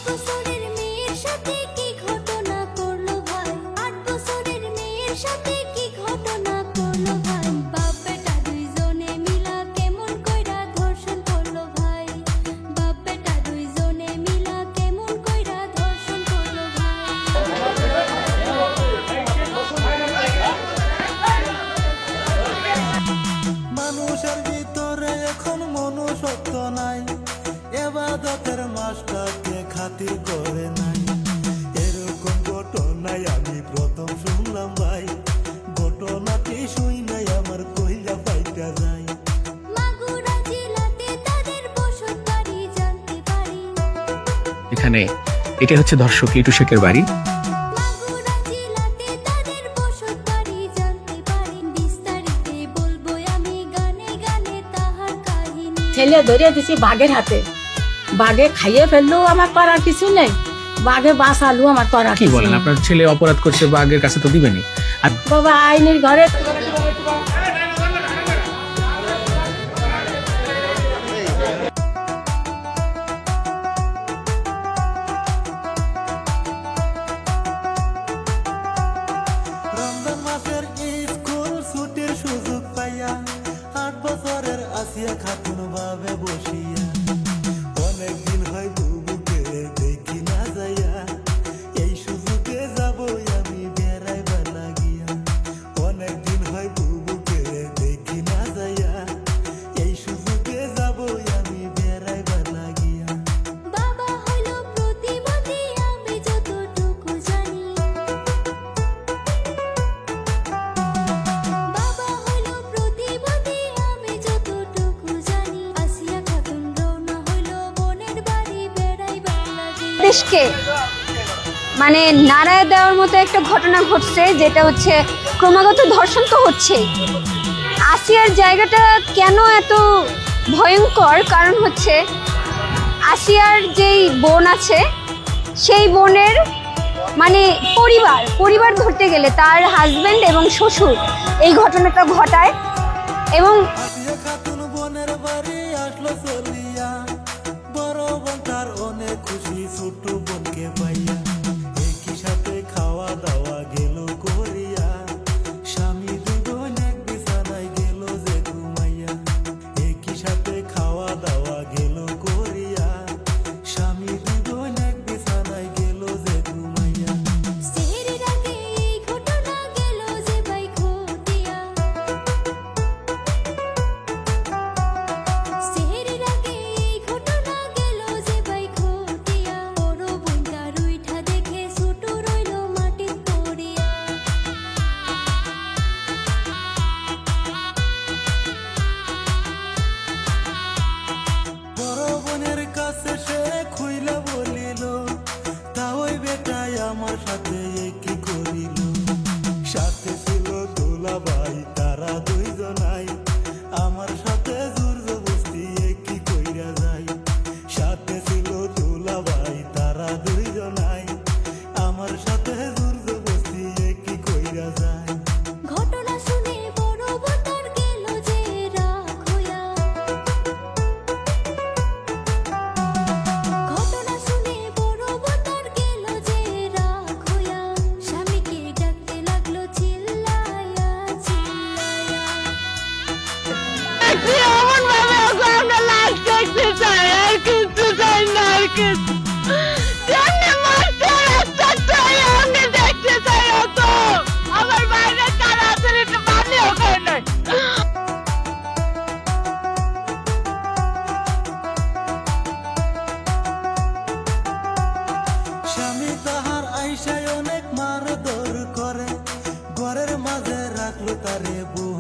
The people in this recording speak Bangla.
বছরের মেয়ের সাথে কি ঘটনা করলো ভাই, 8 বছরের মেয়ের সাথে কি ঘটনা করলো ভাই, বাপ বেটা দুইজনে মিলা কেমন কইরা ধর্ষণ করলো ভাই, বাপ বেটা দুইজনে মিলা কেমন কইরা ধর্ষণ করলো মানুষের ভিতরে এখন মনুষ্যত্ব নাই, এবাদতের মাসটাকে খাতির করে নাই। এরকম ঘটনায় আমি প্রথম শুনলাম ভাই, ঘটনাটি শুই নাই আমার কইলা পাইটা যায়। মাগুরা জেলাতে তাদের বসত বাড়ি জানতে পারি, এখানে এটা হচ্ছে ধর্ষক লিটু শেখের বাড়ি। মাগুরা জেলাতে তাদের বসত বাড়ি জানতে পারি, বিস্তারিতে বলবো আমি গানে গানে তাহার কাহিনী। ছেলে ধরে দিছি বাঘের হাতে, বাঘে খাইয়ে ফেললো, আমার করার কিছু নেই, বাঘে বাঁচালো, আমার করার কি কিছু বলেন, নেই। আপনার ছেলে অপরাধ করছে, বাঘের কাছে তো দিবেনই। আর বাবা আইনের ঘরে রমজান মাসের স্কুল ছুটির সুযোগ পাইয়া 8 বছরের আসিয়া খাতুন ভাবে বসিয়া, অনেকদিন হয় বুবুকে দেখি না যাইয়া, এই সুযোগে যাব আমি বেড়াইবার লাগিয়া। অনেকদিন হয় বুবুকে দেখি না যাইয়া, এই সুযোগে যাব আমি বেড়াইবার লাগিয়া। বাবা হলো প্রতিবন্ধী আমি যতটুকু জানি, বাবা হলো প্রতিবন্ধী আমি যতটুকু জানি, আসিয়া খাতুন রওনা হইলো বোনের বাড়ি বেড়াইবার লাগি। দেশকে মানে নাড়ায় দেওয়ার মতো একটা ঘটনা ঘটছে, যেটা হচ্ছে ক্রমাগত ধর্ষণ তো হচ্ছেই। আসিয়ার জায়গাটা কেন এত ভয়ঙ্কর, কারণ হচ্ছে আসিয়ার যেই বোন আছে সেই বোনের মানে পরিবার ধরতে গেলে তার হাজবেন্ড এবং শ্বশুর এই ঘটনাটা ঘটায়। এবং আসিয়া খাতুন বোনের বাড়ি আসলো চলিয়া, বড় বোন তার অনেক খুশি ছোট বোনকে পাইয়া, একই সাথে খাওয়া দাওয়া গেল করিয়া, স্বামী দুই বোন এক বিছানায় গেল যে ঘুমাইয়া, একই সাথে খাওয়া দাওয়া গেল করিয়া, স্বামী দুই বোন এক বিছানায় গেল যে ঘুমাইয়া। সেহরির আগে এই ঘটনা গেল যে ভাই ঘটিয়া, সেহরির আগে এই ঘটনা গেল যে ভাই ঘটিয়া, বড় বোনটা রুইঠা দেখে ছোট রইল মাটির পড়িয়া। বড় বোনের কাছে সে খুইলা বলিল, তা ওই বেটাই আমার সাথে কি করিল। সাথে ছিল দোলা ভাই, তারা দুইজনাই আমার সাথে জোর জবস্তি কি কইরা যায়। সাথে ছিল দোলা ভাই, তারা দুইজনাই আমার সাথে জোর জবস্তি কি কইরা যায়। ঘটনা শুনে বড় বোনটার গেল যে রাগ হইয়া, ঘটনা শুনে বড় বোনটার গেল যে রাগ হইয়া, স্বামীকে ডাকতে লাগলো চিল্লায়া চিল্লায়া। এমন ভাবে ওকে আমরা লাশ দেখতে চাই, আর কিছু চাই না, আর কিছু যেমনি মারছে রাস্তা চাই, আমি দেখতে চাই। অত আমার বাইরে কারা আছে একটু মানি ওখানে নাই। স্বামী তাহার আইসায় অনেক মারধর করে, ঘরের মাঝে রাখলো তারে বউ